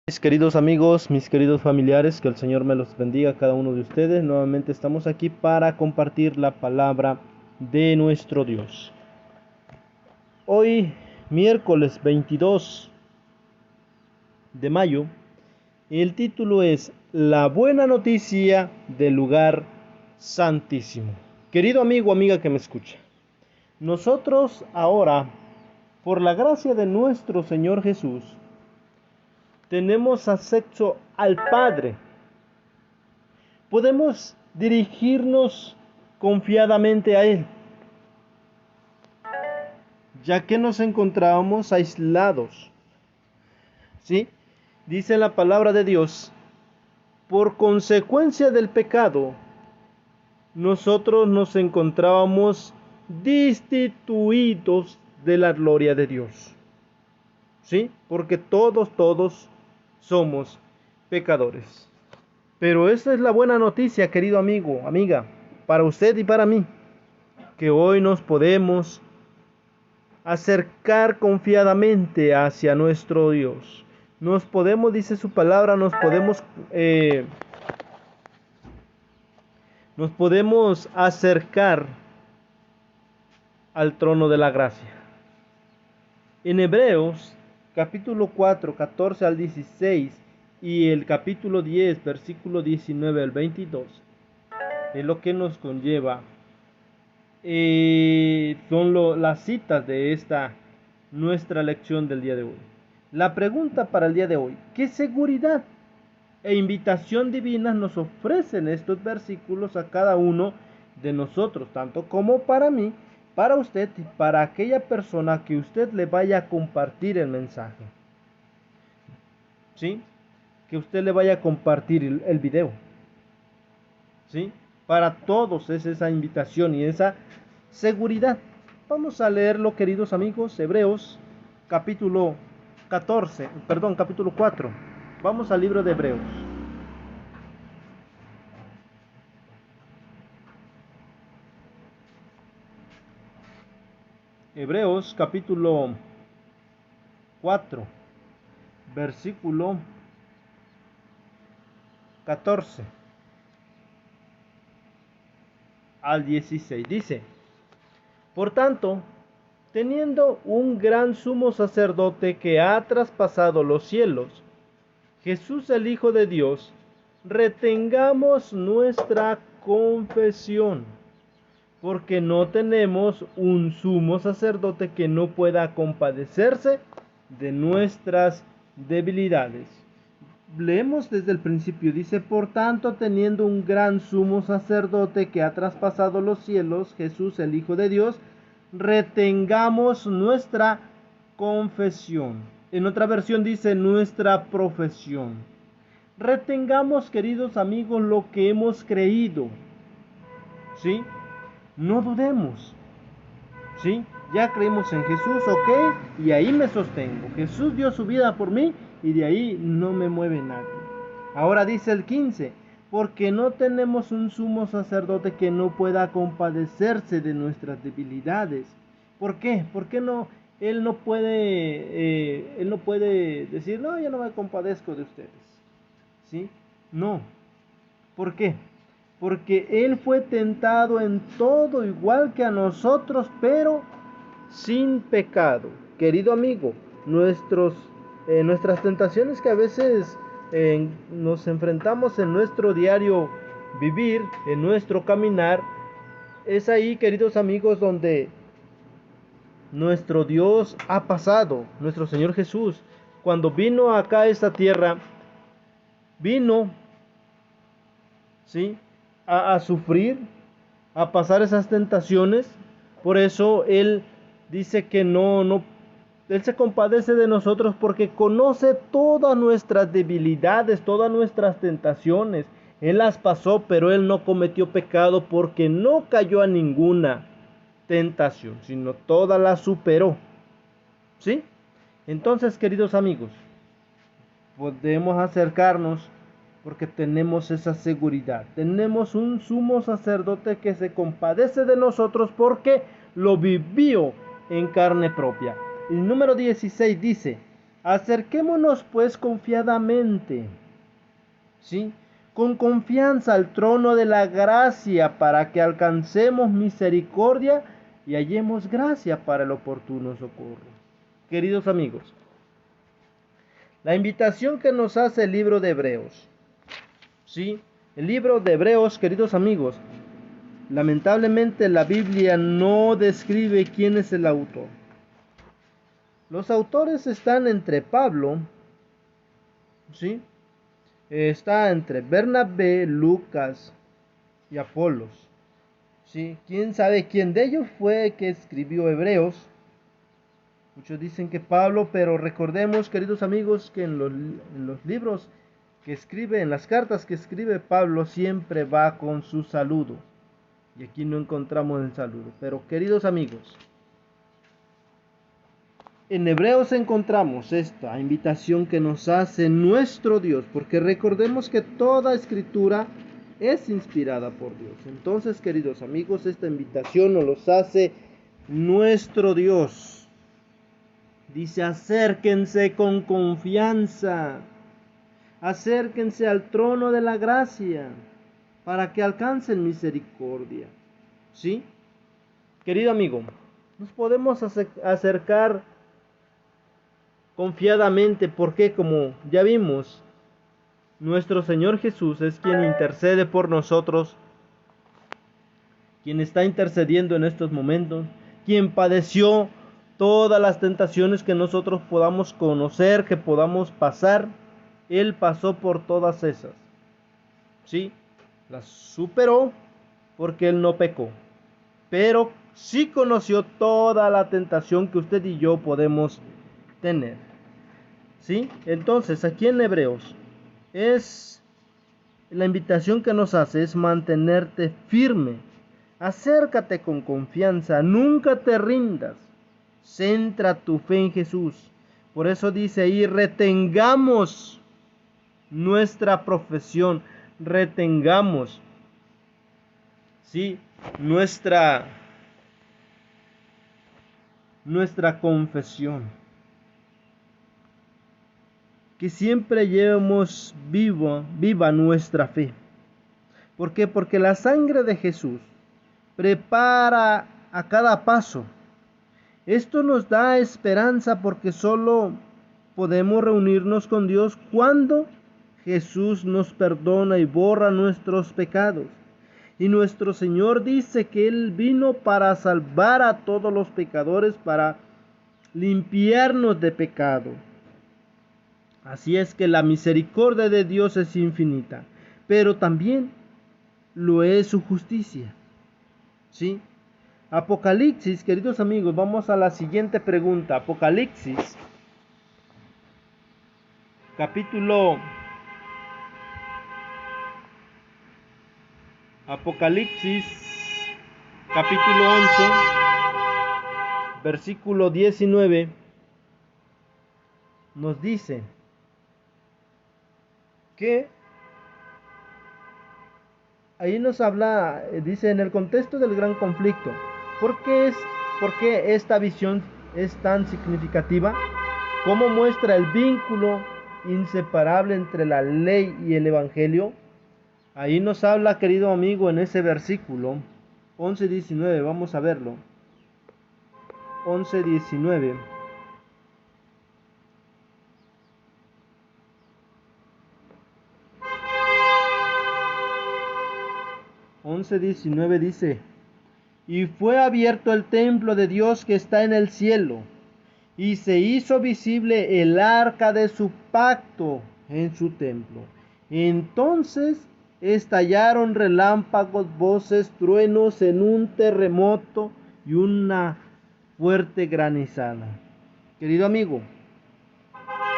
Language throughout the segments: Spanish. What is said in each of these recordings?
Mis queridos amigos, mis queridos familiares, que el Señor me los bendiga a cada uno de ustedes. Nuevamente estamos aquí para compartir la palabra de nuestro Dios. Hoy, miércoles 22 de mayo, el título es La buena noticia del lugar santísimo. Querido amigo, amiga que me escucha, nosotros ahora, por la gracia de nuestro Señor Jesús, tenemos acceso al Padre. Podemos dirigirnos confiadamente a Él, ya que nos encontrábamos aislados. ¿Sí? Dice la palabra de Dios, por consecuencia del pecado, nosotros nos encontrábamos destituidos de la gloria de Dios. ¿Sí? Porque todos somos pecadores. Pero esta es la buena noticia, querido amigo, amiga, para usted y para mí, que hoy nos podemos acercar confiadamente hacia nuestro Dios. Nos podemos, dice su palabra, nos podemos acercar al trono de la gracia. En Hebreos, capítulo 4, 14 al 16, y el capítulo 10, versículo 19 al 22, es lo que nos conlleva. Son las citas de esta nuestra lección del día de hoy. La pregunta para el día de hoy: ¿qué seguridad e invitación divina nos ofrecen estos versículos a cada uno de nosotros, tanto como para mí, para usted y para aquella persona que usted le vaya a compartir el mensaje? ¿Sí? Que usted le vaya a compartir el video. ¿Sí? Para todos es esa invitación y esa seguridad. Vamos a leerlo, queridos amigos. Hebreos capítulo 4. Vamos al libro de Hebreos. Hebreos capítulo 4, versículo 14 al 16. Dice: por tanto, teniendo un gran sumo sacerdote que ha traspasado los cielos, Jesús el Hijo de Dios, retengamos nuestra confesión, porque no tenemos un sumo sacerdote que no pueda compadecerse de nuestras debilidades. Leemos desde el principio, dice: por tanto, teniendo un gran sumo sacerdote que ha traspasado los cielos, Jesús el Hijo de Dios, retengamos nuestra confesión. En otra versión dice nuestra profesión. Retengamos, queridos amigos, lo que hemos creído. ¿Sí? No dudemos. ¿Sí? Ya creímos en Jesús, ok, y ahí me sostengo. Jesús dio su vida por mí y de ahí no me mueve nadie. Ahora dice el 15, porque no tenemos un sumo sacerdote que no pueda compadecerse de nuestras debilidades. ¿Por qué? ¿Por qué no? Él no puede decir, no, yo no me compadezco de ustedes. ¿Sí? No. ¿Por qué? Porque Él fue tentado en todo igual que a nosotros, pero sin pecado. Querido amigo, nuestras tentaciones que a veces nos enfrentamos en nuestro diario vivir, en nuestro caminar, es ahí, queridos amigos, donde nuestro Dios ha pasado, nuestro Señor Jesús, cuando vino acá a esta tierra, vino, ¿sí?, a sufrir, a pasar esas tentaciones. Por eso Él dice que Él se compadece de nosotros porque conoce todas nuestras debilidades, todas nuestras tentaciones. Él las pasó, pero Él no cometió pecado porque no cayó a ninguna tentación, sino toda la superó. ¿Sí? Entonces, queridos amigos, podemos acercarnos porque tenemos esa seguridad. Tenemos un sumo sacerdote que se compadece de nosotros porque lo vivió en carne propia. El número 16 dice: Acerquémonos pues confiadamente, ¿sí?, con confianza al trono de la gracia para que alcancemos misericordia y hallemos gracia para el oportuno socorro. Queridos amigos, la invitación que nos hace el libro de Hebreos, ¿sí? El libro de Hebreos, queridos amigos, lamentablemente la Biblia no describe quién es el autor. Los autores están entre Pablo, ¿sí?, está entre Bernabé, Lucas y Apolos, ¿sí? ¿Quién sabe quién de ellos fue que escribió Hebreos? Muchos dicen que Pablo, pero recordemos, queridos amigos, que en los libros que escribe, en las cartas que escribe Pablo, siempre va con su saludo. Y aquí no encontramos el saludo. Pero queridos amigos, en Hebreos encontramos esta invitación que nos hace nuestro Dios, porque recordemos que toda escritura es inspirada por Dios. Entonces, queridos amigos, esta invitación nos hace nuestro Dios. Dice: acérquense con confianza, acérquense al trono de la gracia, para que alcancen misericordia. ¿Sí? Querido amigo, nos podemos acercar confiadamente, porque como ya vimos, nuestro Señor Jesús es quien intercede por nosotros, quien está intercediendo en estos momentos, quien padeció todas las tentaciones que nosotros podamos conocer, que podamos pasar. Él pasó por todas esas, ¿sí? Las superó porque Él no pecó, pero sí conoció toda la tentación que usted y yo podemos tener, ¿sí? Entonces, aquí en Hebreos, es la invitación que nos hace es mantenerte firme. Acércate con confianza, nunca te rindas. Centra tu fe en Jesús. Por eso dice ahí: retengamos nuestra profesión, retengamos, ¿sí?, nuestra confesión. Que siempre llevemos viva nuestra fe. ¿Por qué? Porque la sangre de Jesús prepara a cada paso. Esto nos da esperanza, porque solo podemos reunirnos con Dios cuando Jesús nos perdona y borra nuestros pecados. Y nuestro Señor dice que Él vino para salvar a todos los pecadores, para limpiarnos de pecado. Así es que la misericordia de Dios es infinita, pero también lo es su justicia, ¿sí? Apocalipsis, queridos amigos, vamos a la siguiente pregunta. Apocalipsis, capítulo 11, versículo 19, nos dice que ahí nos habla, dice, en el contexto del gran conflicto. ¿Por qué esta visión es tan significativa? ¿Cómo muestra el vínculo inseparable entre la ley y el evangelio? Ahí nos habla, querido amigo, en ese versículo 11:19, vamos a verlo. 11:19. Dice: y fue abierto el templo de Dios que está en el cielo, y se hizo visible el arca de su pacto en su templo. Entonces estallaron relámpagos, voces, truenos, en un terremoto y una fuerte granizada. Querido amigo,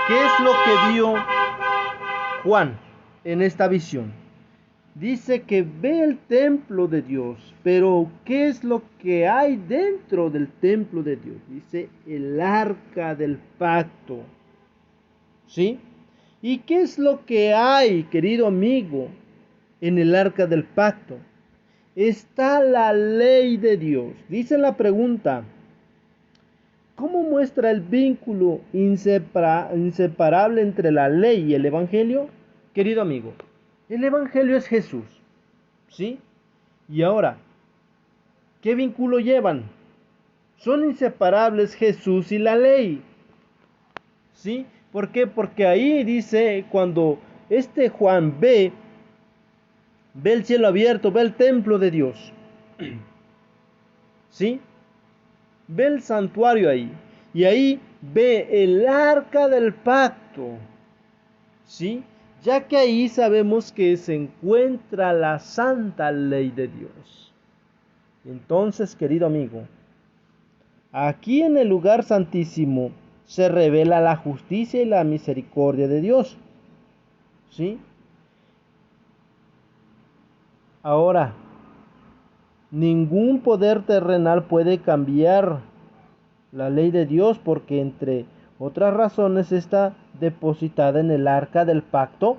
¿qué es lo que vio Juan en esta visión? Dice que ve el templo de Dios, pero ¿qué es lo que hay dentro del templo de Dios? Dice el arca del pacto, ¿sí? ¿Y qué es lo que hay, querido amigo, en el arca del pacto? Está la ley de Dios. Dice la pregunta: ¿Cómo muestra el vínculo inseparable entre la ley y el Evangelio? Querido amigo, el Evangelio es Jesús, ¿sí? Y ahora, ¿qué vínculo llevan? Son inseparables Jesús y la ley, ¿sí? ¿Por qué? Porque ahí dice, cuando este Juan ve el cielo abierto, ve el templo de Dios, ¿sí? Ve el santuario ahí, y ahí ve el arca del pacto, ¿sí? Ya que ahí sabemos que se encuentra la santa ley de Dios. Entonces, querido amigo, aquí en el lugar santísimo se revela la justicia y la misericordia de Dios, ¿sí? Ahora, ningún poder terrenal puede cambiar la ley de Dios, porque entre otras razones está depositada en el arca del pacto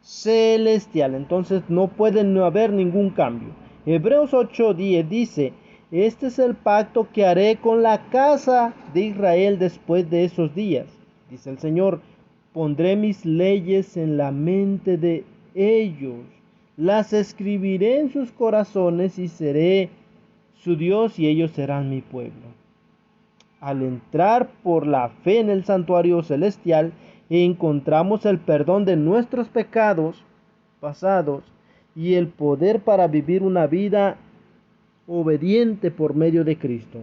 celestial. Entonces no puede no haber ningún cambio. Hebreos 8:10 dice: este es el pacto que haré con la casa de Israel después de esos días, dice el Señor. Pondré mis leyes en la mente de ellos, las escribiré en sus corazones y seré su Dios y ellos serán mi pueblo. Al entrar por la fe en el santuario celestial, encontramos el perdón de nuestros pecados pasados y el poder para vivir una vida obediente por medio de Cristo.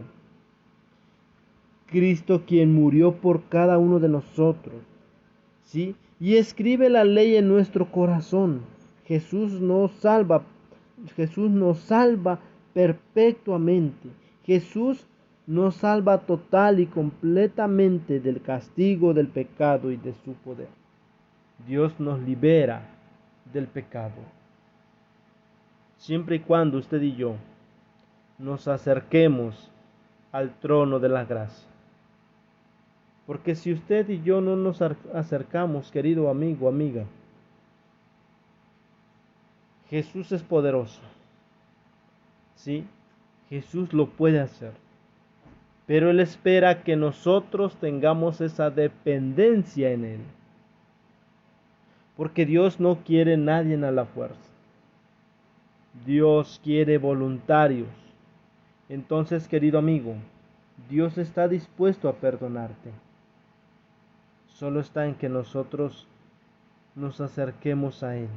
Cristo quien murió por cada uno de nosotros, ¿sí? Y escribe la ley en nuestro corazón. Jesús nos salva perpetuamente. Jesús nos salva total y completamente del castigo del pecado y de su poder. Dios nos libera del pecado, siempre y cuando usted y yo nos acerquemos al trono de la gracia. Porque si usted y yo no nos acercamos, querido amigo, amiga, Jesús es poderoso, ¿sí? Jesús lo puede hacer. Pero Él espera que nosotros tengamos esa dependencia en Él. Porque Dios no quiere nadie a la fuerza. Dios quiere voluntarios. Entonces, querido amigo, Dios está dispuesto a perdonarte. Solo está en que nosotros nos acerquemos a Él.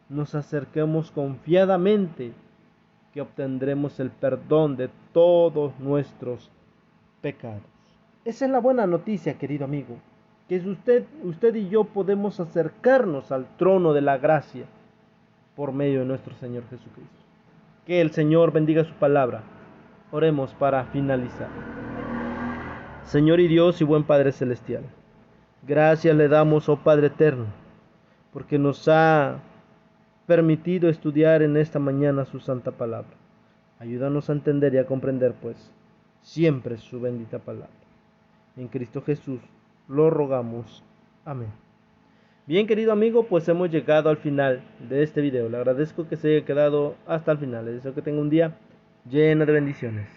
Nos acerquemos confiadamente, que obtendremos el perdón de todos nuestros pecados. Esa es la buena noticia, querido amigo, que usted y yo podemos acercarnos al trono de la gracia por medio de nuestro Señor Jesucristo. Que el Señor bendiga su palabra. Oremos para finalizar. Señor y Dios y buen Padre Celestial, gracias le damos, oh Padre eterno, porque nos ha permitido estudiar en esta mañana su santa palabra. Ayúdanos a entender y a comprender, pues, siempre su bendita palabra. En Cristo Jesús lo rogamos. Amén. Bien, querido amigo, pues hemos llegado al final de este video. Le agradezco que se haya quedado hasta el final. Les deseo que tenga un día lleno de bendiciones.